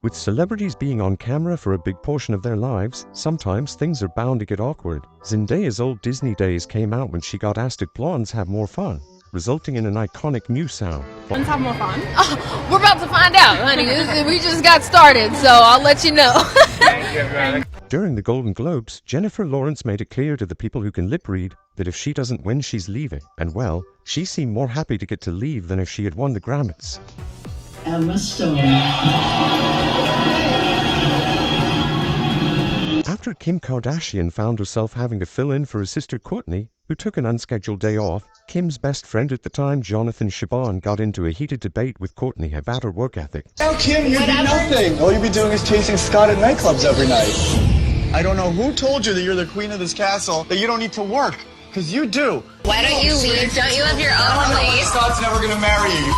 With celebrities being on camera for a big portion of their lives, sometimes things are bound to get awkward. Zendaya's old Disney days came out when she got asked if blondes have more fun, resulting in an iconic mew sound. Blondes have more fun? Oh, we're about to find out, honey. We just got started, so I'll let you know. During the Golden Globes, Jennifer Lawrence made it clear to the people who can lip read that if she doesn't win, she's leaving. And well, she seemed more happy to get to leave than if she had won the Grammys. Emma Stone. After Kim Kardashian found herself having to fill in for her sister Kourtney, who took an unscheduled day off, Kim's best friend at the time, Jonathan Cheban, got into a heated debate with Kourtney about her work ethic. Now, Kim, you do nothing. All you be doing is chasing Scott at nightclubs every night. I don't know who told you that you're the queen of this castle, that you don't need to work, because you do. Why don't you leave? Don't you have your own place? Scott's never going to marry you.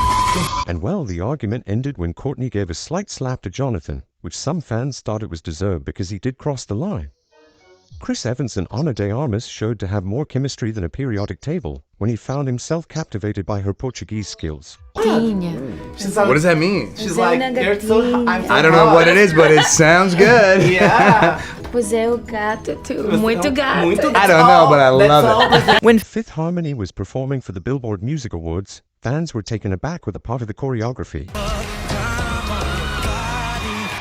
And well, the argument ended when Kourtney gave a slight slap to Jonathan, which some fans thought it was deserved because he did cross the line. Chris Evans and Ana de Armas showed to have more chemistry than a periodic table when he found himself captivated by her Portuguese skills. What does that mean? She's like, they're so I don't know what it is, but it sounds good. Yeah. Pois é, o gato, muito gato. I don't know, but I love it. When Fifth Harmony was performing for the Billboard Music Awards, fans were taken aback with a part of the choreography.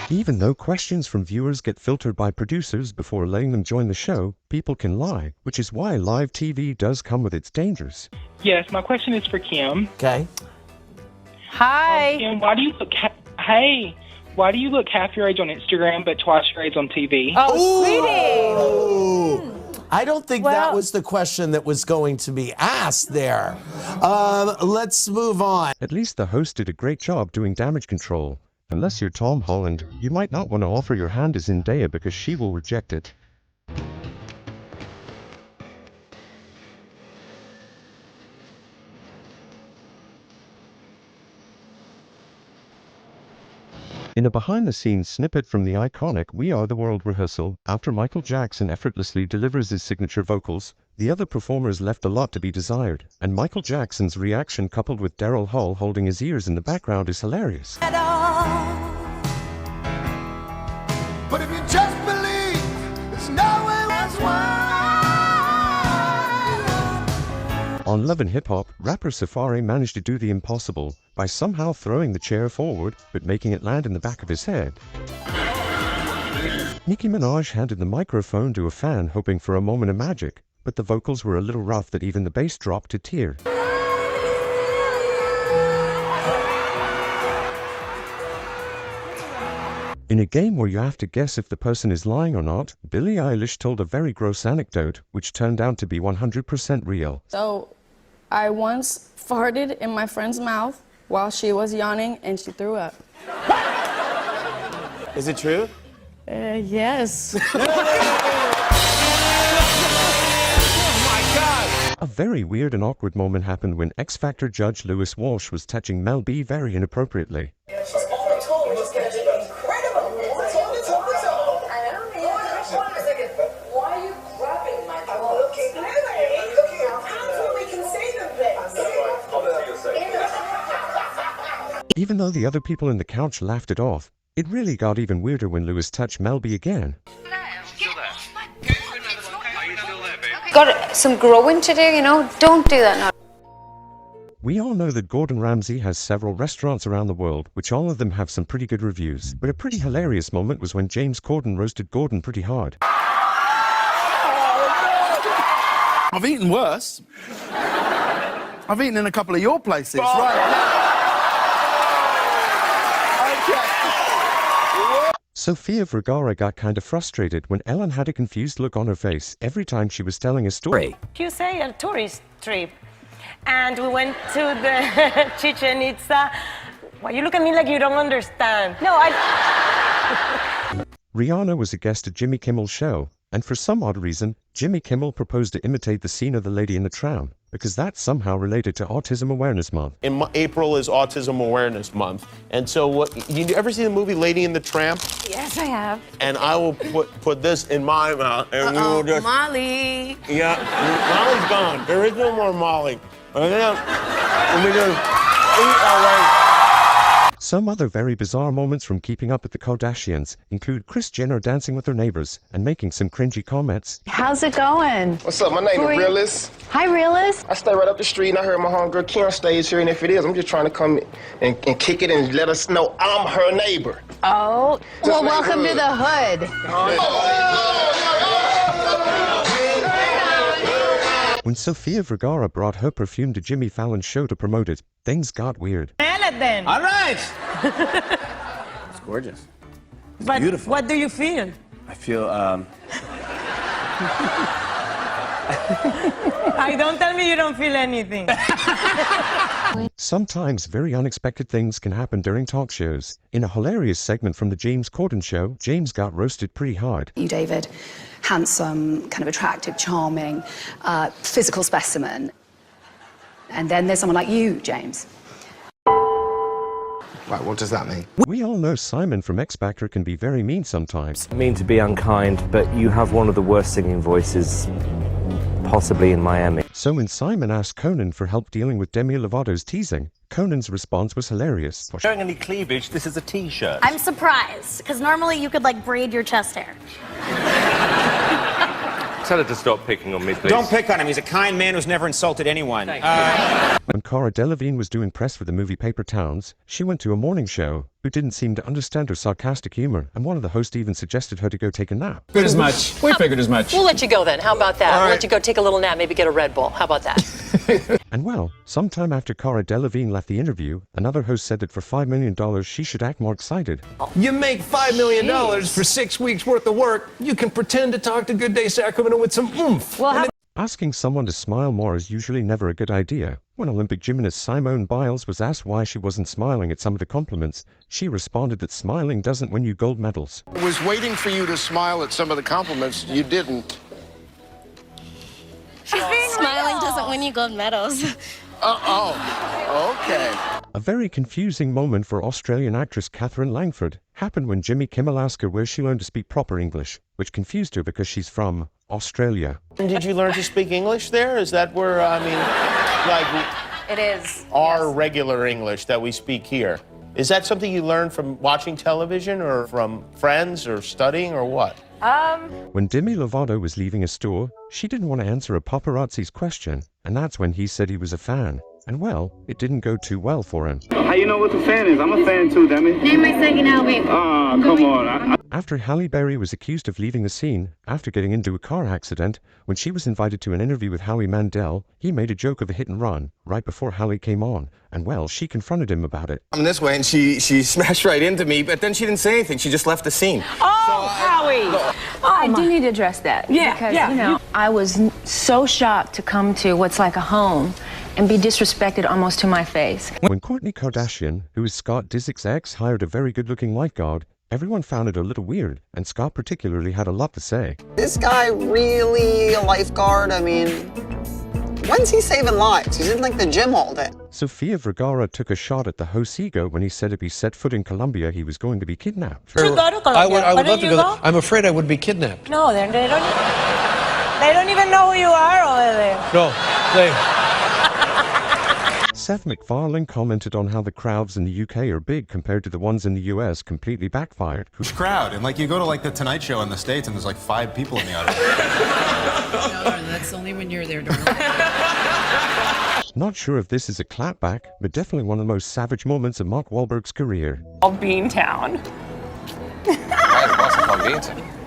Even though questions from viewers get filtered by producers before letting them join the show, people can lie, which is why live TV does come with its dangers. Yes, my question is for Kim. Okay. Hi. Kim, why do you look why do you look half your age on Instagram but twice your age on TV? Oh, sweetie. I don't think that was the question that was going to be asked there. Let's move on. At least the host did a great job doing damage control. Unless you're Tom Holland, you might not want to offer your hand to Zendaya because she will reject it. In a behind-the-scenes snippet from the iconic We Are the World rehearsal, after Michael Jackson effortlessly delivers his signature vocals, the other performers left a lot to be desired, and Michael Jackson's reaction coupled with Daryl Hall holding his ears in the background is hilarious. But if you just believe, there's no way that's why. On Love and Hip Hop, rapper Safari managed to do the impossible by somehow throwing the chair forward but making it land in the back of his head. Nicki Minaj handed the microphone to a fan hoping for a moment of magic, but the vocals were a little rough that even the bass dropped to tear. In a game where you have to guess if the person is lying or not, Billie Eilish told a very gross anecdote, which turned out to be 100% real. So, I once farted in my friend's mouth while she was yawning and she threw up. Is it true? Yes. A very weird and awkward moment happened when X Factor judge Lewis Walsh was touching Mel B very inappropriately. Even though the other people in the couch laughed it off, it really got even weirder when Lewis touched Mel B again. Got some growing to do, you know? Don't do that now. We all know that Gordon Ramsay has several restaurants around the world, which all of them have some pretty good reviews. But a pretty hilarious moment was when James Corden roasted Gordon pretty hard. I've eaten worse. I've eaten in a couple of your places, right? Sofia Vergara got kind of frustrated when Ellen had a confused look on her face every time she was telling a story. You say a tourist trip, and we went to the Chichen Itza. Why you look at me like you don't understand? No, Rihanna was a guest at Jimmy Kimmel's show, and for some odd reason, Jimmy Kimmel proposed to imitate the scene of the lady in the tram, because that's somehow related to Autism Awareness Month. In April is Autism Awareness Month, and so you ever see the movie Lady and the Tramp? Yes, I have. And I will put this in my mouth, and we will just... Molly. Yeah, Molly's gone. There is no more Molly. And then we just eat our way. Some other very bizarre moments from Keeping Up with the Kardashians include Kris Jenner dancing with her neighbors and making some cringy comments. How's it going? What's up? My name is Realist. Hi, Realist. I stay right up the street, and I heard my homegirl Karen stays here, and if it is, I'm just trying to come and kick it and let us know I'm her neighbor. Oh, well, welcome to the hood. When Sofia Vergara brought her perfume to Jimmy Fallon's show to promote it, things got weird. Then. All right. It's gorgeous. It's But beautiful. what do you feel? I feel, Don't tell me you don't feel anything. Sometimes very unexpected things can happen during talk shows. In a hilarious segment from the James Corden show, James got roasted pretty hard. You, David, handsome, kind of attractive, charming, physical specimen. And then there's someone like you, James. Right, what does that mean? We all know Simon from X Factor can be very mean sometimes. I mean to be unkind, but you have one of the worst singing voices possibly in Miami. So when Simon asked Conan for help dealing with Demi Lovato's teasing, Conan's response was hilarious. Showing any cleavage, this is a t-shirt. I'm surprised, because normally you could, like, braid your chest hair. Tell her to stop picking on me, please. Don't pick on him. He's a kind man who's never insulted anyone. When Cara Delevingne was doing press for the movie Paper Towns, she went to a morning show who didn't seem to understand her sarcastic humor, and one of the hosts even suggested her to go take a nap. Good as much. We figured as much. We'll let you go then. How about that? All We'll right. let you go take a little nap, maybe get a Red Bull. How about that? And well, sometime after Cara Delevingne left the interview, another host said that for $5 million she should act more excited. You make $5 million for 6 weeks worth of work. You can pretend to talk to Good Day Sacramento with some oomph. Well, asking someone to smile more is usually never a good idea. When Olympic gymnast Simone Biles was asked why she wasn't smiling at some of the compliments, she responded that smiling doesn't win you gold medals. I was waiting for you to smile at some of the compliments. You didn't. Smiling doesn't win you gold medals. Okay. A very confusing moment for Australian actress Catherine Langford happened when Jimmy Kimmel asked her where she learned to speak proper English, which confused her because she's from Australia. And did you learn to speak English there? Is that where, like, It is. our regular English that we speak here? Is that something you learned from watching television or from friends or studying or what? When Demi Lovato was leaving a store, she didn't want to answer a paparazzi's question, and that's when he said he was a fan. And well, it didn't go too well for him. How you know what a fan is? I'm a fan too, Demi. Name my second album. Ah, come on. After Halle Berry was accused of leaving the scene after getting into a car accident, when she was invited to an interview with Howie Mandel, he made a joke of a hit and run right before Halle came on. And well, she confronted him about it. I'm this way, and she smashed right into me, but then she didn't say anything. She just left the scene. Oh, Howie! I do need to address that. Yeah, because, yeah. you know, I was so shocked to come to what's like a home and be disrespected almost to my face. When Kourtney Kardashian, who is Scott Disick's ex, hired a very good-looking lifeguard, everyone found it a little weird, and Scott particularly had a lot to say. This guy really a lifeguard? I mean, when's he saving lives? He's in like the gym all day. Sofia Vergara took a shot at the host's ego when he said if he set foot in Colombia, he was going to be kidnapped. You should go to Colombia. I would Why love to don't go. you I'm afraid I would be kidnapped. No, they don't even know who you are over there. No, they... Seth MacFarlane commented on how the crowds in the UK are big compared to the ones in the US completely backfired. Crowd, and like you go to like the Tonight Show in the States and there's like 5 people in the audience. No, that's only when you're there, darling. Not sure if this is a clapback, but definitely one of the most savage moments of Mark Wahlberg's career. Beantown.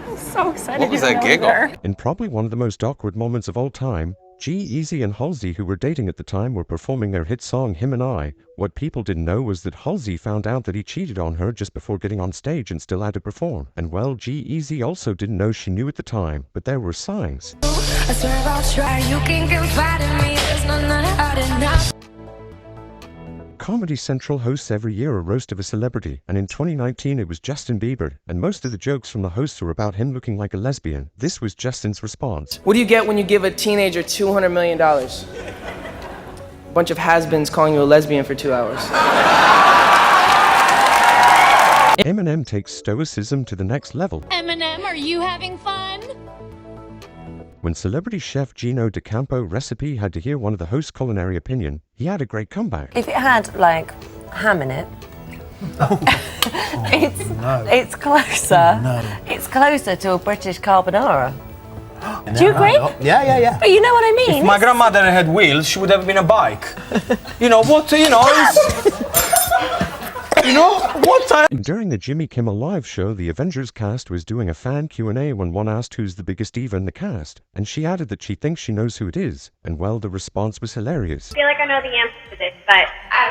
I'm so excited. What was that giggle? In probably one of the most awkward moments of all time, G-Eazy and Halsey, who were dating at the time, were performing their hit song Him and I. What people didn't know was that Halsey found out that he cheated on her just before getting on stage and still had to perform. And well, G-Eazy also didn't know she knew at the time, but there were signs. I swear I'll try, you can confide in me, there's nothing hard enough. Comedy Central hosts every year a roast of a celebrity, and in 2019 it was Justin Bieber, and most of the jokes from the hosts were about him looking like a lesbian. This was Justin's response. What do you get when you give a teenager $200 million? A bunch of has-beens calling you a lesbian for 2 hours. Eminem takes stoicism to the next level. Eminem, are you having fun? When celebrity chef Gino D'Acampo Recipe had to hear one of the host's culinary opinion, he had a great comeback. If it had, like, ham in it, It's closer. It's closer to a British carbonara. Do you agree? Yeah. But you know what I mean. If my grandmother had wheels, she would have been a bike. You know what? During the Jimmy Kimmel Live show, the Avengers cast was doing a fan Q&A when one asked who's the biggest diva in the cast, and she added that she thinks she knows who it is, and well, the response was hilarious. I feel like I know the answer to this, but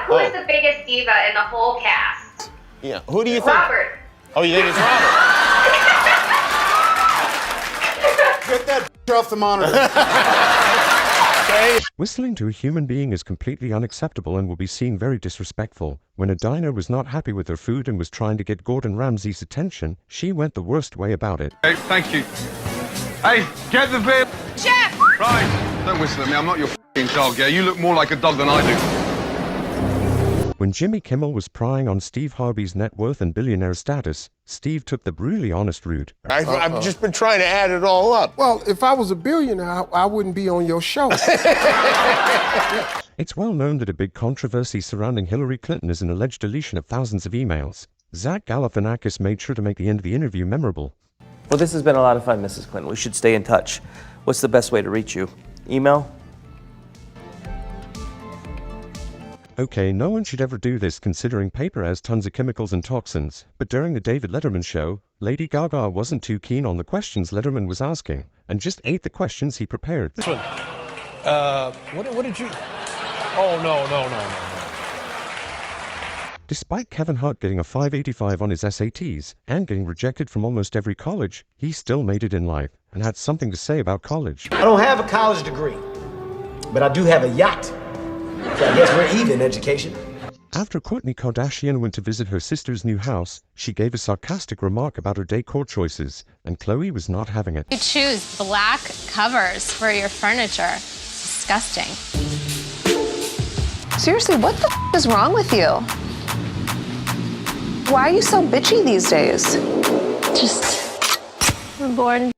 who is the biggest diva in the whole cast? Yeah. Who do you think? Robert. Oh, you think it's Robert? Get that off the monitor. Whistling to a human being is completely unacceptable and will be seen very disrespectful. When a diner was not happy with her food and was trying to get Gordon Ramsay's attention, she went the worst way about it. Hey, thank you. Hey, get the bill. Chef! Right. Don't whistle at me. I'm not your f***ing dog, yeah? You look more like a dog than I do. When Jimmy Kimmel was prying on Steve Harvey's net worth and billionaire status, Steve took the brutally honest route. I've just been trying to add it all up. Well, if I was a billionaire, I wouldn't be on your show. It's well known that a big controversy surrounding Hillary Clinton is an alleged deletion of thousands of emails. Zach Galifianakis made sure to make the end of the interview memorable. Well, this has been a lot of fun, Mrs. Clinton. We should stay in touch. What's the best way to reach you? Email? Okay, no one should ever do this considering paper has tons of chemicals and toxins, but during the David Letterman show, Lady Gaga wasn't too keen on the questions Letterman was asking, and just ate the questions he prepared. What did you... Oh, no. Despite Kevin Hart getting a 585 on his SATs and getting rejected from almost every college, he still made it in life and had something to say about college. I don't have a college degree, but I do have a yacht. So I guess we're even education. After Kourtney Kardashian went to visit her sister's new house, she gave a sarcastic remark about her decor choices, and Khloe was not having it. You choose black covers for your furniture. It's disgusting. Seriously, what the is wrong with you? Why are you so bitchy these days? I'm bored.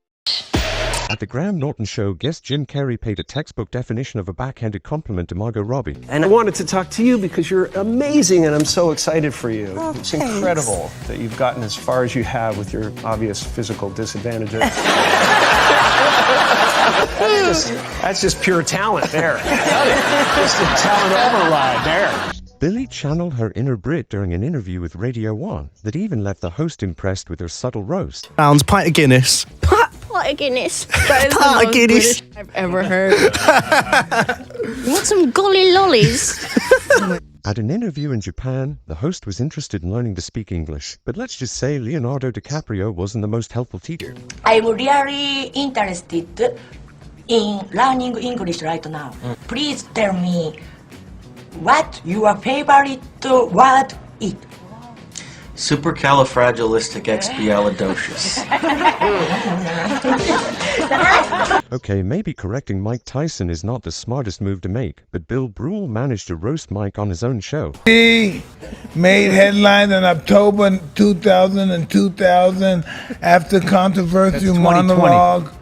At the Graham Norton show, guest Jim Carrey paid a textbook definition of a backhanded compliment to Margot Robbie. And I wanted to talk to you because you're amazing and I'm so excited for you. Oh, it's thanks. incredible that you've gotten as far as you have with your obvious physical disadvantages. That's just pure talent there. Just a talent override there. Billy channeled her inner Brit during an interview with Radio 1 that even left the host impressed with her subtle roast. Pounds, pint of Guinness. Pint of Guinness. That is the most British I've ever heard. You want some golly lollies? At an interview in Japan, the host was interested in learning to speak English, but let's just say Leonardo DiCaprio wasn't the most helpful teacher. I'm really interested in learning English right now. Please tell me what your favorite word is. Supercalifragilisticexpialidocious. Okay, maybe correcting Mike Tyson is not the smartest move to make, but Bill Brule managed to roast Mike on his own show. He made headlines in October 2000 and 2000 after controversial monologue.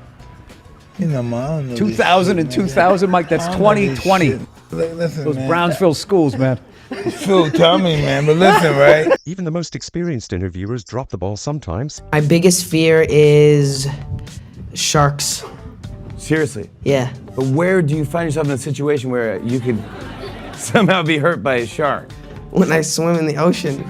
You know, man. 2000 and 2000, Mike, that's 2020. Listen, those man. Brownsville schools, man. Phil, tell me, man, but listen, right? Even the most experienced interviewers drop the ball sometimes. My biggest fear is sharks. Seriously? Yeah. But where do you find yourself in a situation where you could somehow be hurt by a shark? When I swim in the ocean.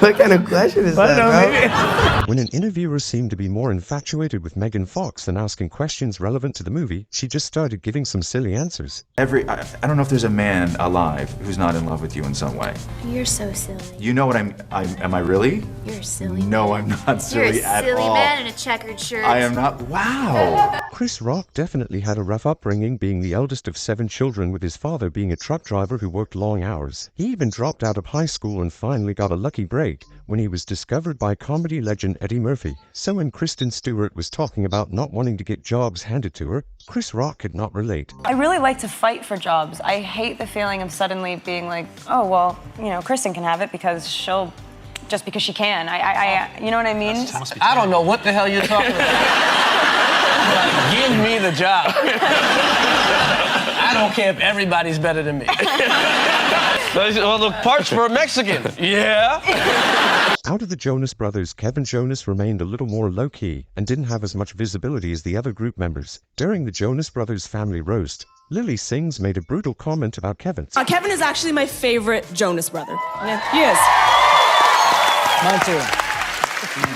What kind of question is that, bro? When an interviewer seemed to be more infatuated with Megan Fox than asking questions relevant to the movie, she just started giving some silly answers. I don't know if there's a man alive who's not in love with you in some way. You're so silly. You know what am I really? You're silly. No, I'm not silly at all. You're a silly man in a checkered shirt. I am not. Wow. Chris Rock definitely had a rough upbringing, being the eldest of 7 children, with his father being a truck driver who worked long hours. He even dropped out of high school and finally got a lucky break when he was discovered by comedy legend Eddie Murphy. So when Kristen Stewart was talking about not wanting to get jobs handed to her, Chris Rock could not relate. I really like to fight for jobs. I hate the feeling of suddenly being like, oh, well, you know, Kristen can have it because she'll, just because she can. You know what I mean? I don't know what the hell you're talking about. Give me the job. I don't care if everybody's better than me. Well, the parts for a Mexican. Yeah. Out of the Jonas Brothers, Kevin Jonas remained a little more low-key and didn't have as much visibility as the other group members. During the Jonas Brothers family roast, Lily Sings made a brutal comment about Kevin. Kevin is actually my favorite Jonas brother. Yeah. He is. Mine too.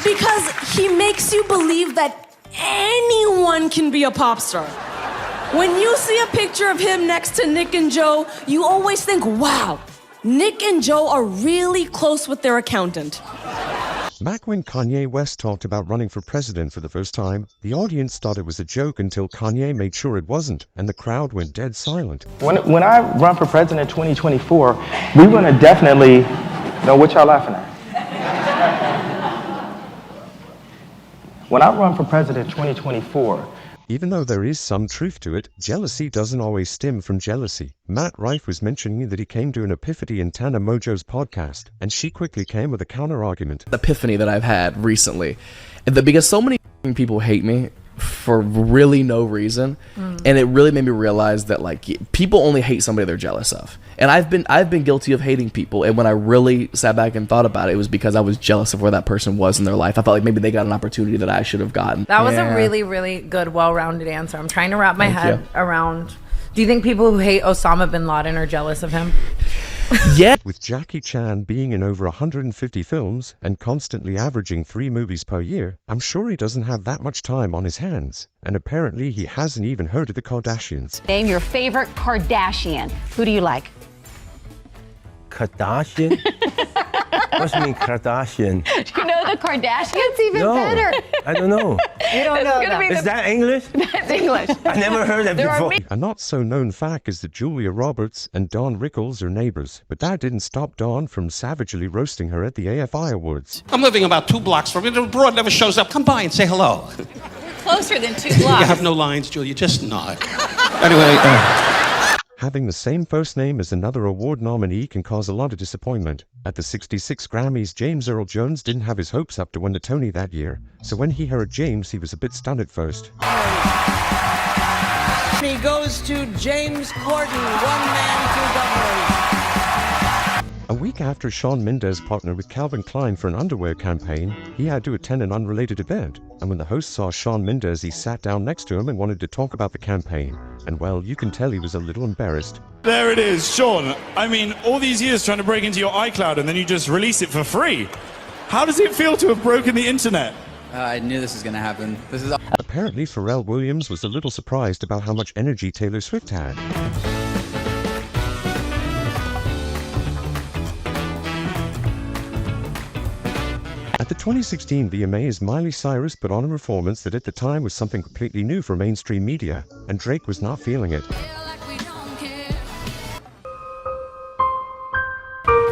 Because he makes you believe that anyone can be a pop star. When you see a picture of him next to Nick and Joe, you always think, wow, Nick and Joe are really close with their accountant. Back when Kanye West talked about running for president for the first time, the audience thought it was a joke until Kanye made sure it wasn't, and the crowd went dead silent. When I run for president in 2024, we're going to definitely know what y'all laughing at. When I run for president in 2024, even though there is some truth to it, jealousy doesn't always stem from jealousy. Matt Rife was mentioning that he came to an epiphany in Tana Mojo's podcast, and she quickly came with a counter-argument. Epiphany that I've had recently, because so many people hate me for really no reason, and it really made me realize that like people only hate somebody they're jealous of. And I've been guilty of hating people, and when I really sat back and thought about it, it was because I was jealous of where that person was in their life. I felt like maybe they got an opportunity that I should have gotten. That was a really, really good, well-rounded answer. I'm trying to wrap my head around. Do you think people who hate Osama bin Laden are jealous of him? Yeah. With Jackie Chan being in over 150 films and constantly averaging 3 movies per year, I'm sure he doesn't have that much time on his hands. And apparently he hasn't even heard of the Kardashians. Name your favorite Kardashian. Who do you like? Kardashian? What's mean Kardashian? Do you know the Kardashians? It's even better. I don't know. You don't know them. Is that English? That's English. I never heard that before. A not-so-known fact is that Julia Roberts and Dawn Rickles are neighbors, but that didn't stop Dawn from savagely roasting her at the AFI Awards. I'm living about 2 blocks from it. The broad never shows up. Come by and say hello. Closer than 2 blocks. You have no lines, Julia. Just nod. Anyway, Having the same first name as another award nominee can cause a lot of disappointment. At the 66 Grammys, James Earl Jones didn't have his hopes up to win the Tony that year, so when he heard James, he was a bit stunned at first. He goes to James Corden, one man, 2 governors. A week after Shawn Mendes partnered with Calvin Klein for an underwear campaign, he had to attend an unrelated event. And when the host saw Shawn Mendes, he sat down next to him and wanted to talk about the campaign. And well, you can tell he was a little embarrassed. There it is, Shawn. I mean, all these years trying to break into your iCloud and then you just release it for free. How does it feel to have broken the internet? I knew this was going to happen. Apparently, Pharrell Williams was a little surprised about how much energy Taylor Swift had. At the 2016 VMAs, Miley Cyrus put on a performance that at the time was something completely new for mainstream media, and Drake was not feeling it.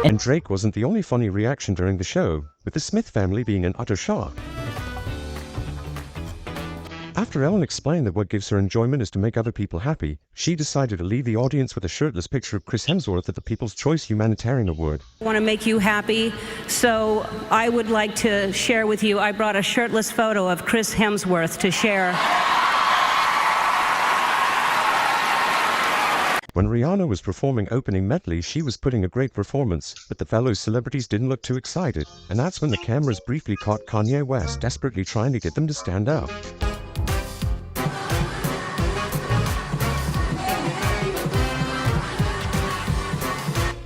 And Drake wasn't the only funny reaction during the show, with the Smith family being in utter shock. After Ellen explained that what gives her enjoyment is to make other people happy, she decided to leave the audience with a shirtless picture of Chris Hemsworth at the People's Choice Humanitarian Award. I want to make you happy, so I would like to share with you, I brought a shirtless photo of Chris Hemsworth to share. When Rihanna was performing opening medley, she was putting a great performance, but the fellow celebrities didn't look too excited, and that's when the cameras briefly caught Kanye West desperately trying to get them to stand up.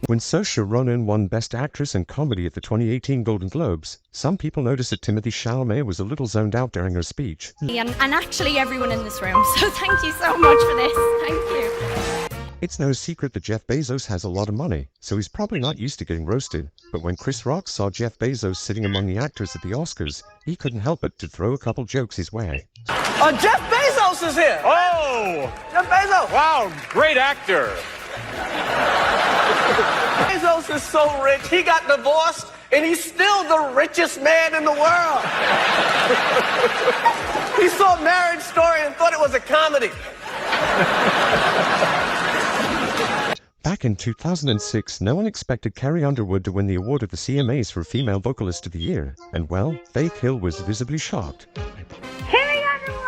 When Saoirse Ronan won Best Actress in Comedy at the 2018 Golden Globes, some people noticed that Timothée Chalamet was a little zoned out during her speech. And actually everyone in this room, so thank you so much for this. Thank you. It's no secret that Jeff Bezos has a lot of money, so he's probably not used to getting roasted. But when Chris Rock saw Jeff Bezos sitting among the actors at the Oscars, he couldn't help but to throw a couple jokes his way. Jeff Bezos is here! Oh! Jeff Bezos! Wow, great actor. Bezos is so rich, he got divorced, and he's still the richest man in the world. He saw Marriage Story and thought it was a comedy. Back in 2006, no one expected Carrie Underwood to win the award at the CMAs for Female Vocalist of the Year, and well, Faith Hill was visibly shocked. Carrie Underwood!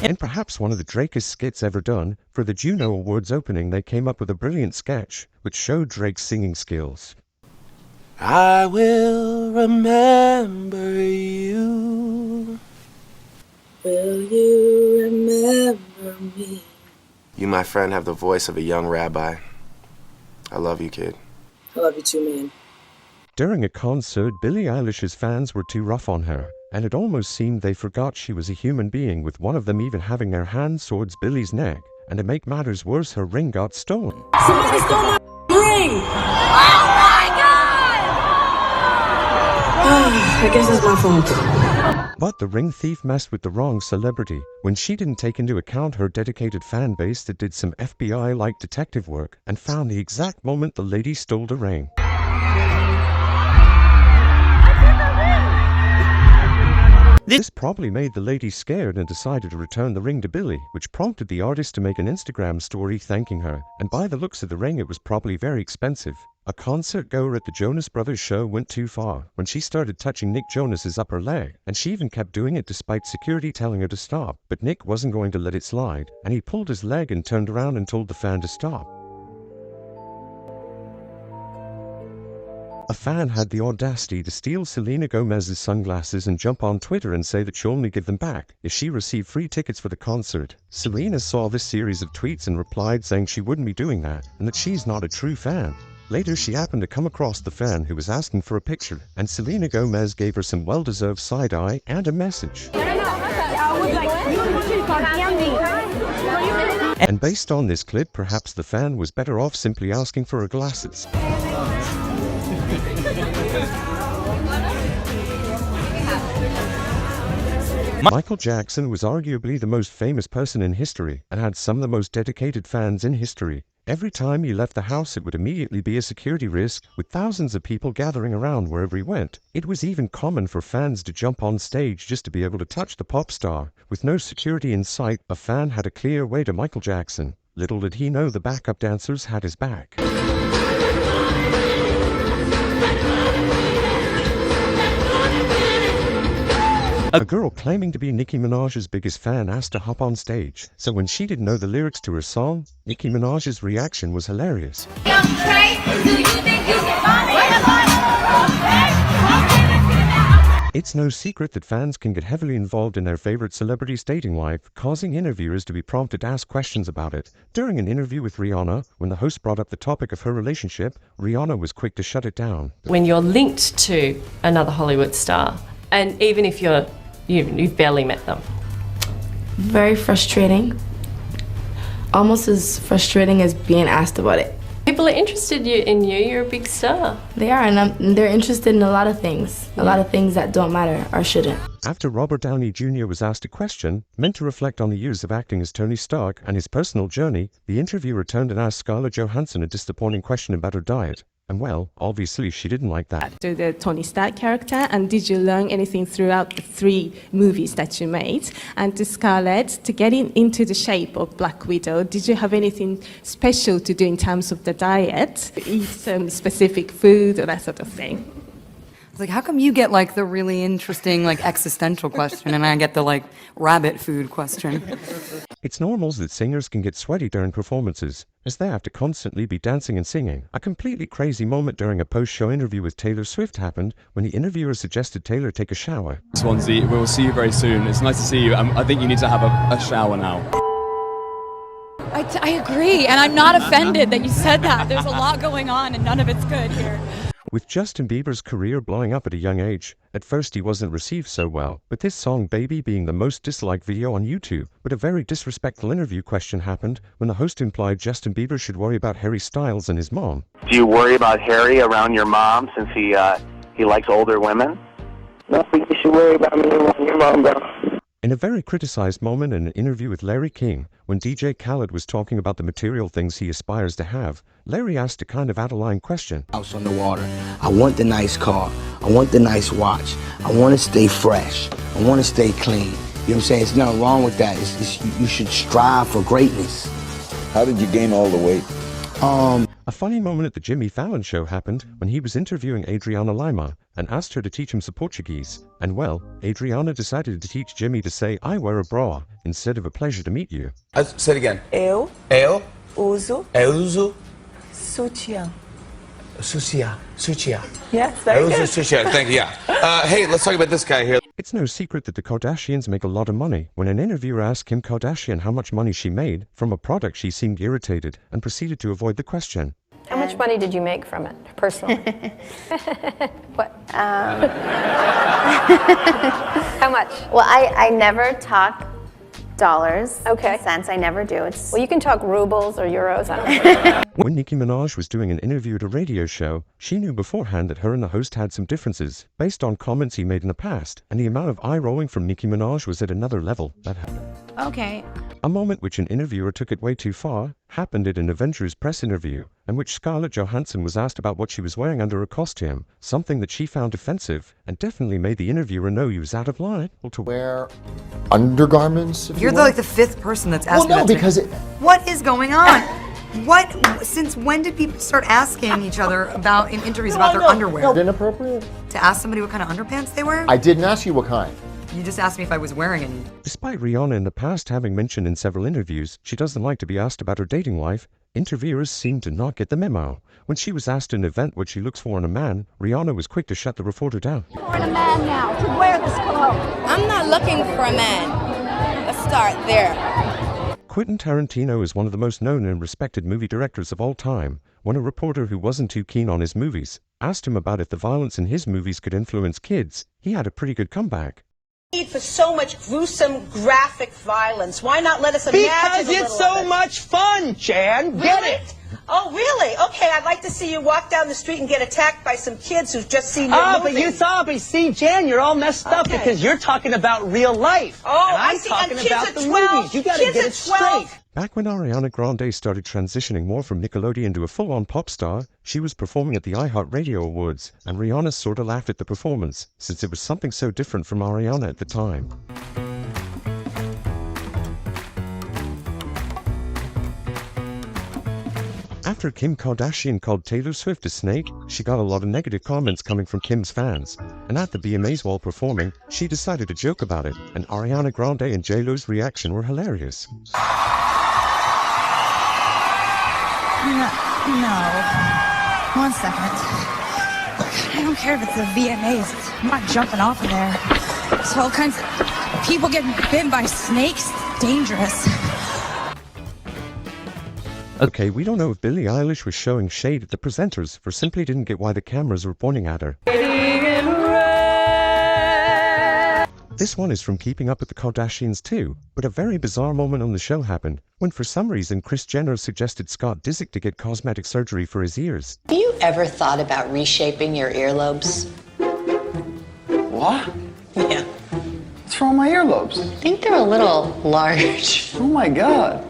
And perhaps one of the drakest skits ever done, for the Juno Awards opening they came up with a brilliant sketch which showed Drake's singing skills. I will remember you. Will you remember me? You, my friend, have the voice of a young rabbi. I love you, kid. I love you too, man. During a concert, Billie Eilish's fans were too rough on her, and it almost seemed they forgot she was a human being, with one of them even having their hand towards Billie's neck. And to make matters worse, her ring got stolen. Somebody stole my ring! Oh my God! I guess that's my fault. But the ring thief messed with the wrong celebrity when she didn't take into account her dedicated fan base that did some FBI-like detective work and found the exact moment the lady stole the ring. This probably made the lady scared and decided to return the ring to Billie, which prompted the artist to make an Instagram story thanking her. And by the looks of the ring, it was probably very expensive. A concert goer at the Jonas Brothers show went too far when she started touching Nick Jonas's upper leg, and she even kept doing it despite security telling her to stop. But Nick wasn't going to let it slide, and he pulled his leg and turned around and told the fan to stop. A fan had the audacity to steal Selena Gomez's sunglasses and jump on Twitter and say that she'll only give them back if she received free tickets for the concert. Selena saw this series of tweets and replied saying she wouldn't be doing that and that she's not a true fan. Later, she happened to come across the fan who was asking for a picture, and Selena Gomez gave her some well-deserved side-eye and a message. And based on this clip, perhaps the fan was better off simply asking for her glasses. Michael Jackson was arguably the most famous person in history and had some of the most dedicated fans in history. Every time he left the house, it would immediately be a security risk, with thousands of people gathering around wherever he went. It was even common for fans to jump on stage just to be able to touch the pop star. With no security in sight, a fan had a clear way to Michael Jackson. Little did he know the backup dancers had his back. A girl claiming to be Nicki Minaj's biggest fan asked to hop on stage, so when she didn't know the lyrics to her song, Nicki Minaj's reaction was hilarious. Young Trey, do you think you can find me? It's no secret that fans can get heavily involved in their favorite celebrity's dating life, causing interviewers to be prompted to ask questions about it. During an interview with Rihanna, when the host brought up the topic of her relationship, Rihanna was quick to shut it down. When you're linked to another Hollywood star, and even if you've barely met them. Very frustrating. Almost as frustrating as being asked about it. People are interested in you. You're a big star. They are, and they're interested in a lot of things. A lot of things that don't matter or shouldn't. After Robert Downey Jr. was asked a question, meant to reflect on the years of acting as Tony Stark and his personal journey, the interviewer turned and asked Scarlett Johansson a disappointing question about her diet. And well, obviously she didn't like that. To the Tony Stark character, and did you learn anything throughout the 3 movies that you made? And to Scarlett, to get into the shape of Black Widow, did you have anything special to do in terms of the diet? Eat some specific food or that sort of thing? Like, how come you get like the really interesting like existential question and I get the like rabbit food question? It's normal that singers can get sweaty during performances, as they have to constantly be dancing and singing. A completely crazy moment during a post-show interview with Taylor Swift happened when the interviewer suggested Taylor take a shower. Swansea, we'll see you very soon. It's nice to see you. I think you need to have a shower now. I agree, and I'm not offended that you said that. There's a lot going on, and none of it's good here. With Justin Bieber's career blowing up at a young age, at first he wasn't received so well, but this song Baby being the most disliked video on YouTube. But a very disrespectful interview question happened when the host implied Justin Bieber should worry about Harry Styles and his mom. Do you worry about Harry around your mom since he likes older women? No, you should worry about me around your mom, bro. In a very criticized moment in an interview with Larry King, when DJ Khaled was talking about the material things he aspires to have, Larry asked a kind of out-of-line question. House on the water. I want the nice car. I want the nice watch. I want to stay fresh. I want to stay clean. You know what I'm saying? There's nothing wrong with that. You should strive for greatness. How did you gain all the weight? A funny moment at the Jimmy Fallon show happened when he was interviewing Adriana Lima and asked her to teach him some Portuguese. And well, Adriana decided to teach Jimmy to say, "I wear a bra," instead of "a pleasure to meet you." Say it again. Eu uso sutiã. Sutiã. Yes, very Eu uso good. sutiã. Thank you. Yeah. Hey, let's talk about this guy here. It's no secret that the Kardashians make a lot of money. When an interviewer asked Kim Kardashian how much money she made from a product, she seemed irritated and proceeded to avoid the question. How much money did you make from it, personally? What? How much? Well, I never talk dollars. Okay. Cents. I never do. It's Well, you can talk rubles or euros. I don't know. When Nicki Minaj was doing an interview at a radio show, she knew beforehand that her and the host had some differences based on comments he made in the past, and the amount of eye-rolling from Nicki Minaj was at another level. That happened. okay. A moment which an interviewer took it way too far happened at an Avengers press interview, in which Scarlett Johansson was asked about what she was wearing under her costume, something that she found offensive, and definitely made the interviewer know he was out of line. Well, to wear undergarments. You're like the fifth person that's asked me that. Because What is going on? Since when did people start asking each other about in interviews about their underwear? Inappropriate. To ask somebody what kind of underpants they wear? I didn't ask you what kind. You just asked me if I was wearing any. Despite Rihanna in the past having mentioned in several interviews she doesn't like to be asked about her dating life, interviewers seemed to not get the memo. When she was asked in an event what she looks for in a man, Rihanna was quick to shut the reporter down. For a man now to wear this clothes. I'm not looking for a man. Let's start there. Quentin Tarantino is one of the most known and respected movie directors of all time. When a reporter who wasn't too keen on his movies asked him about if the violence in his movies could influence kids, he had a pretty good comeback. Need for so much gruesome, graphic violence. Why not let us imagine Because a little it's so of it? much fun, Jan. Get Really? it? Oh, really? Okay, I'd like to see you walk down the street and get attacked by some kids who've just seen your Oh, movie. but you saw, but see, Jan, you're all messed up Okay. because you're talking about real life. Oh, and I'm I see. And talking kids about at the 12, movies. You gotta kids get at it 12. straight. Back when Ariana Grande started transitioning more from Nickelodeon to a full-on pop star, she was performing at the iHeartRadio Awards, and Rihanna sorta laughed at the performance, since it was something so different from Ariana at the time. After Kim Kardashian called Taylor Swift a snake, she got a lot of negative comments coming from Kim's fans. And at the VMAs while performing, she decided to joke about it, and Ariana Grande and J-Lo's reaction were hilarious. No. 1 second. I don't care if it's the VMAs. I'm not jumping off of there. There's all kinds of people getting bitten by snakes. Dangerous. Okay, we don't know if Billie Eilish was showing shade at the presenters or simply didn't get why the cameras were pointing at her. This one is from Keeping Up with the Kardashians too, but a very bizarre moment on the show happened when for some reason Kris Jenner suggested Scott Disick to get cosmetic surgery for his ears. Have you ever thought about reshaping your earlobes? What? Yeah. What's wrong with my earlobes? I think they're a little large. Oh my God.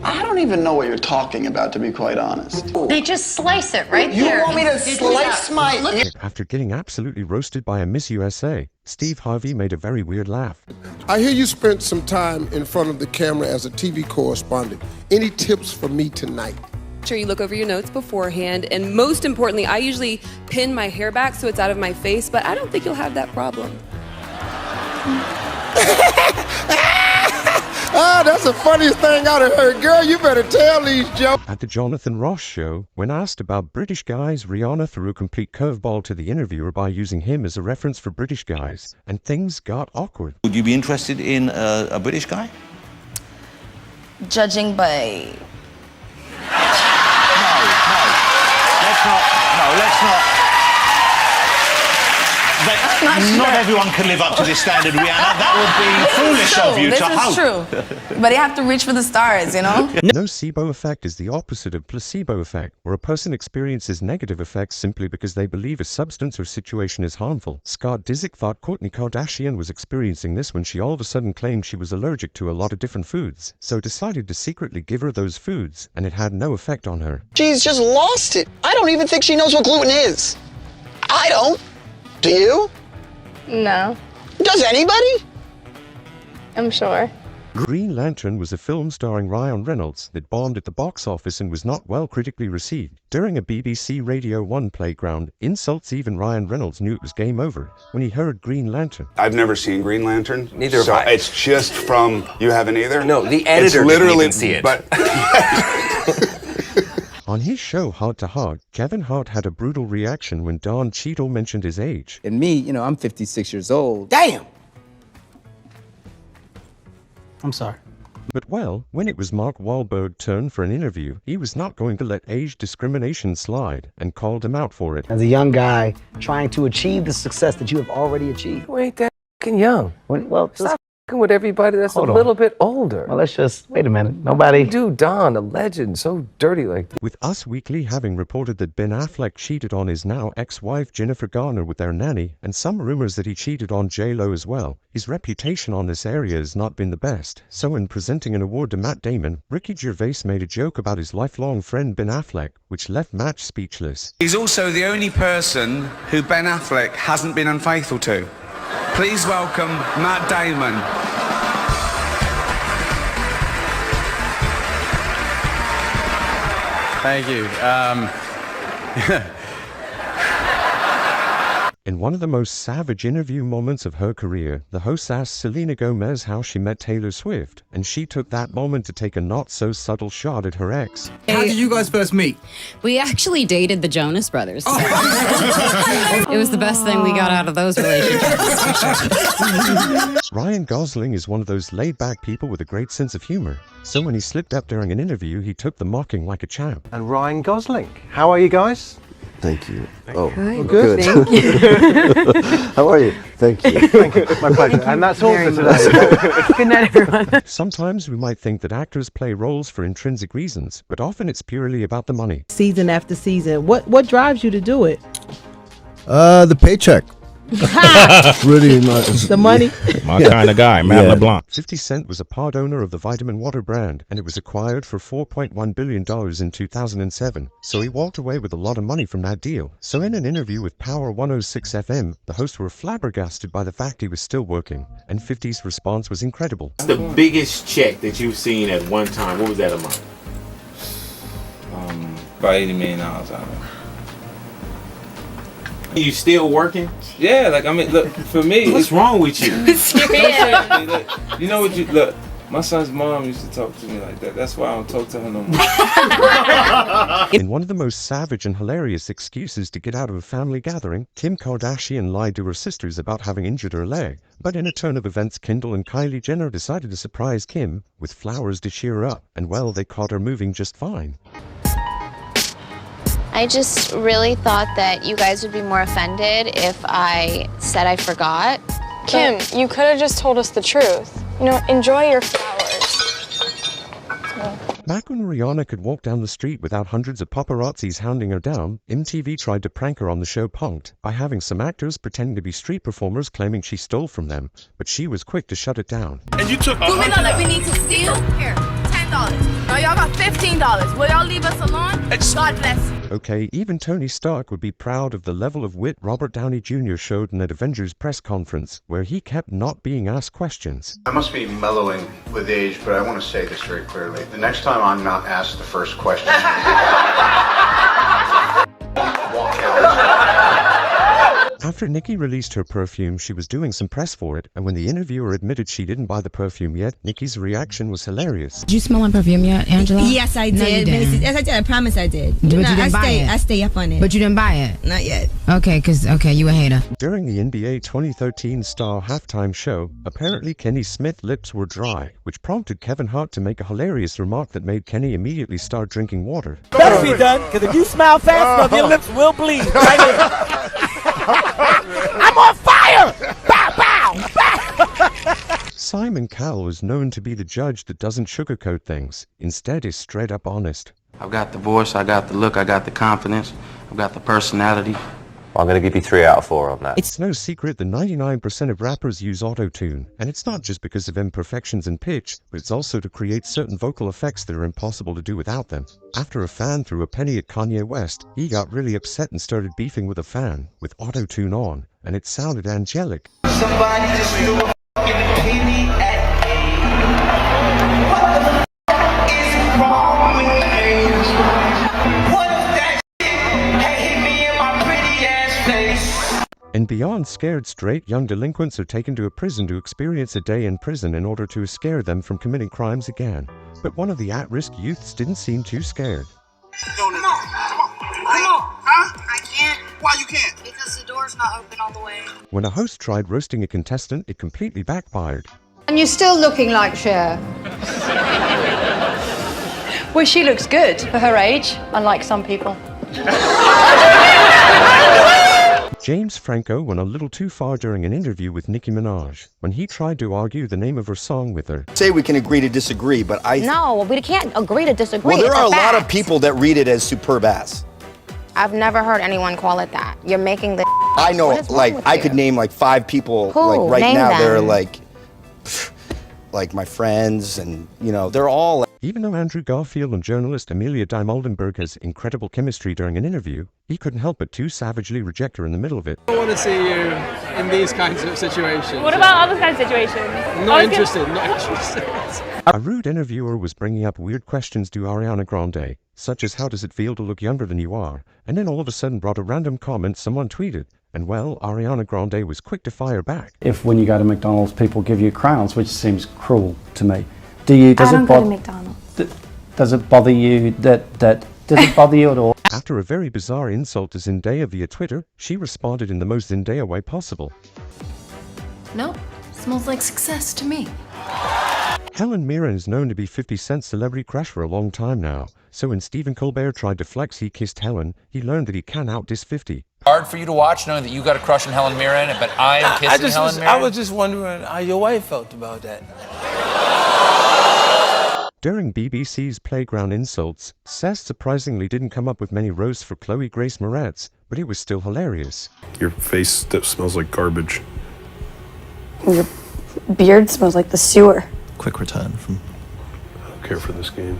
I don't even know what you're talking about, to be quite honest. They just slice it right You there. want me to slice my ear? After getting absolutely roasted by a Miss USA, Steve Harvey made a very weird laugh. I hear you spent some time in front of the camera as a TV correspondent. Any tips for me tonight? Make sure you look over your notes beforehand, and most importantly, I usually pin my hair back so it's out of my face, but I don't think you'll have that problem. Ah, that's the funniest thing I've heard. Girl, you better tell these jokes. At the Jonathan Ross show, when asked about British guys, Rihanna threw a complete curveball to the interviewer by using him as a reference for British guys, and things got awkward. Would you be interested in a British guy? Judging by... Let's not. Not everyone can live up to this standard, Rihanna. That would be foolish of you to hope. This is true. But you have to reach for the stars, you know? Nocebo effect is the opposite of placebo effect, where a person experiences negative effects simply because they believe a substance or situation is harmful. Scott Disick thought Kourtney Kardashian was experiencing this when she all of a sudden claimed she was allergic to a lot of different foods, so decided to secretly give her those foods, and it had no effect on her. She's just lost it. I don't even think she knows what gluten is. I don't. Do you? No, Does anybody? I'm sure. Green Lantern was a film starring Ryan Reynolds that bombed at the box office and was not well critically received. During a BBC Radio 1 playground, insults even Ryan Reynolds knew it was game over when he heard Green Lantern. I've never seen Green Lantern. Neither have I. It's just from, you haven't either? No, the editor didn't even see it. But On his show Heart to Heart, Kevin Hart had a brutal reaction when Don Cheadle mentioned his age. And me, I'm 56 years old. Damn! I'm sorry. But well, when it was Mark Wahlberg's turn for an interview, he was not going to let age discrimination slide and called him out for it. As a young guy trying to achieve the success that you have already achieved. You ain't that fucking young. Well, stop fucking with everybody that's a little bit older. Well, let's just, wait a minute, nobody. Dude, Don, a legend, so dirty like that. With Us Weekly having reported that Ben Affleck cheated on his now ex-wife Jennifer Garner with their nanny, and some rumors that he cheated on J-Lo as well, his reputation on this area has not been the best. So in presenting an award to Matt Damon, Ricky Gervais made a joke about his lifelong friend Ben Affleck, which left Matt speechless. He's also the only person who Ben Affleck hasn't been unfaithful to. Please welcome Matt Damon. Thank you. In one of the most savage interview moments of her career, the host asked Selena Gomez how she met Taylor Swift, and she took that moment to take a not-so-subtle shot at her ex. How did you guys first meet? We actually dated the Jonas Brothers. It was the best thing we got out of those relationships. Ryan Gosling is one of those laid-back people with a great sense of humor. So when he slipped up during an interview, he took the mocking like a champ. And Ryan Gosling, how are you guys? Thank you. Good. Thank you. How are you? Thank you. Thank you. My pleasure. And that's all for today. Good night, everyone. Sometimes we might think that actors play roles for intrinsic reasons, but often it's purely about the money. Season after season, what drives you to do it? The paycheck. Really nice. The money. My kind of guy, Matt LeBlanc. 50 Cent was a part owner of the vitamin water brand, and it was acquired for $4.1 billion in 2007. So he walked away with a lot of money from that deal. So in an interview with Power 106 FM, the hosts were flabbergasted by the fact he was still working, and 50's response was incredible. What's the biggest check that you've seen at one time? What was that amount? About $80 million, I don't know. You still working? Yeah, like, I mean, look, for me... What's wrong with you? Don't say it, look, you know what you... Look, my son's mom used to talk to me like that. That's why I don't talk to her no more. In one of the most savage and hilarious excuses to get out of a family gathering, Kim Kardashian lied to her sisters about having injured her leg. But in a turn of events, Kendall and Kylie Jenner decided to surprise Kim with flowers to cheer her up. And well, they caught her moving just fine. I just really thought that you guys would be more offended if I said I forgot. Kim, you could have just told us the truth. Enjoy your flowers. Back when Rihanna could walk down the street without hundreds of paparazzis hounding her down, MTV tried to prank her on the show Punk'd by having some actors pretending to be street performers claiming she stole from them, but she was quick to shut it down. And you took... Do we know that we need to steal? Here, $10. No, y'all got $15. Will y'all leave us alone? God bless you. Okay, even Tony Stark would be proud of the level of wit Robert Downey Jr. showed in an Avengers press conference, where he kept not being asked questions. I must be mellowing with age, but I want to say this very clearly. The next time I'm not asked the first question, walk out. After Nicki released her perfume, she was doing some press for it, and when the interviewer admitted she didn't buy the perfume yet, Nicki's reaction was hilarious. Did you smell my perfume yet, Angela? Yes, I did. No, you didn't. Yes, I did. I promise I did. But you didn't buy it. I stay up on it. But you didn't buy it? Not yet. Okay, you a hater. During the NBA 2013 Star halftime show, apparently Kenny Smith's lips were dry, which prompted Kevin Hart to make a hilarious remark that made Kenny immediately start drinking water. Better be done, because if you smile fast enough, your lips will bleed. Right here. I'm on fire! Bow, bow, bow! Simon Cowell is known to be the judge that doesn't sugarcoat things, instead is straight up honest. I've got the voice, I got the look, I got the confidence, I've got the personality. I'm going to give you 3 out of 4 on that. It's no secret that 99% of rappers use auto-tune, and it's not just because of imperfections in pitch, but it's also to create certain vocal effects that are impossible to do without them. After a fan threw a penny at Kanye West, he got really upset and started beefing with a fan, with auto-tune on, and it sounded angelic. Somebody just threw a fucking penny at me. And beyond scared straight, young delinquents are taken to a prison to experience a day in prison in order to scare them from committing crimes again. But one of the at-risk youths didn't seem too scared. Come on. Huh? I can't. Why you can't? Because the door's not open all the way. When a host tried roasting a contestant, it completely backfired. And you're still looking like Cher. Well, she looks good for her age, unlike some people. James Franco went a little too far during an interview with Nicki Minaj when he tried to argue the name of her song with her. Say we can agree to disagree, but No, we can't agree to disagree. Well, there It's are a lot of fact. people that read it as superb ass. I've never heard anyone call it that. You're making the. I know, What is wrong like, with I you? could name like 5 people, Who? like right Name now, they're them. like my friends, and you know, they're all. Even though Andrew Garfield and journalist Amelia Dimoldenberg has incredible chemistry during an interview, he couldn't help but too savagely reject her in the middle of it. I don't want to see you in these kinds of situations. What about other kinds of situations? Not interested. A rude interviewer was bringing up weird questions to Ariana Grande, such as how does it feel to look younger than you are, and then all of a sudden brought a random comment someone tweeted, and well, Ariana Grande was quick to fire back. If when you go to McDonald's people give you crowns, which seems cruel to me, does I don't it go to McDonald's. does it bother you does it bother you at all? After a very bizarre insult to Zendaya via Twitter, she responded in the most Zendaya way possible. Nope. Smells like success to me. Helen Mirren is known to be 50 Cent's celebrity crush for a long time now, so when Stephen Colbert tried to flex he kissed Helen, he learned that he can outdiss 50. Hard for you to watch knowing that you got a crush on Helen Mirren, but I'm kissing Helen Mirren? I was just wondering how your wife felt about that. During BBC's Playground Insults, Seth surprisingly didn't come up with many roasts for Chloe Grace Moretz, but it was still hilarious. Your face that smells like garbage. Your beard smells like the sewer. Quick return from... I don't care for this game.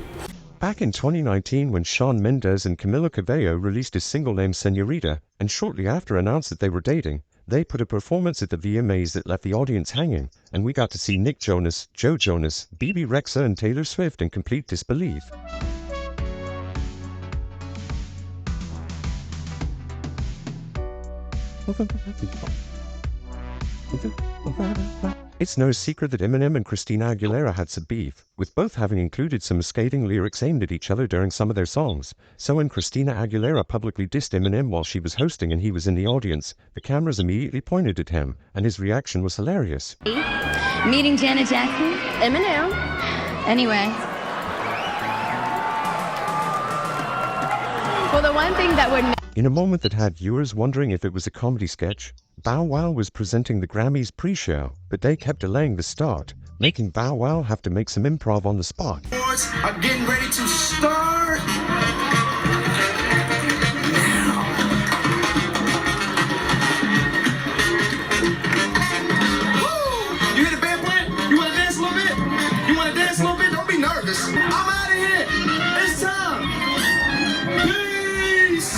Back in 2019, when Shawn Mendes and Camila Cabello released a single named Senorita, and shortly after announced that they were dating, they put a performance at the VMAs that left the audience hanging, and we got to see Nick Jonas, Joe Jonas, Bebe Rexha and Taylor Swift in complete disbelief. It's no secret that Eminem and Christina Aguilera had some beef, with both having included some scathing lyrics aimed at each other during some of their songs. So when Christina Aguilera publicly dissed Eminem while she was hosting and he was in the audience, the cameras immediately pointed at him, and his reaction was hilarious. Meeting Janet Jackson? Eminem. Anyway. Well, the one thing that would... In a moment that had viewers wondering if it was a comedy sketch, Bow Wow was presenting the Grammys pre-show, but they kept delaying the start, making Bow Wow have to make some improv on the spot. I'm getting ready to start. You hear the band playing? You want to dance a little bit? You want to dance a little bit? Don't be nervous. I'm out of here. It's time. Peace.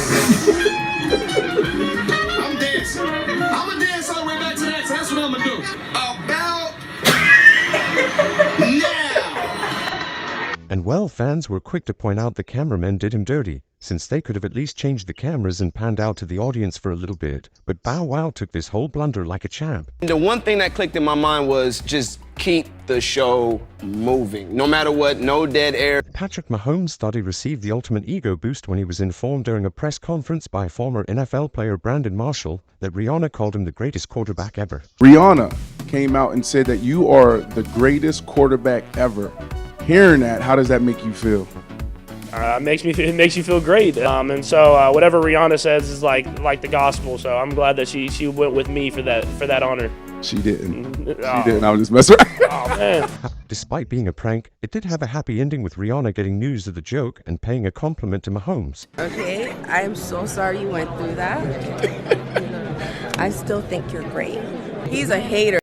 I'm dancing. I'm going to dance all the way back to that. So that's what I'm going to do. About now. And well, fans were quick to point out the cameramen did him dirty, since they could have at least changed the cameras and panned out to the audience for a little bit. But Bow Wow took this whole blunder like a champ. The one thing that clicked in my mind was just keep the show moving. No matter what, no dead air. Patrick Mahomes thought he received the ultimate ego boost when he was informed during a press conference by former NFL player Brandon Marshall that Rihanna called him the greatest quarterback ever. Rihanna came out and said that you are the greatest quarterback ever. Hearing that, how does that make you feel? It makes you feel great, and so whatever Rihanna says is like the gospel. So I'm glad that she went with me for that honor. She didn't. She didn't. I was just messing around. Oh man! Despite being a prank, it did have a happy ending with Rihanna getting news of the joke and paying a compliment to Mahomes. Okay, I am so sorry you went through that. I still think you're great. He's a hater.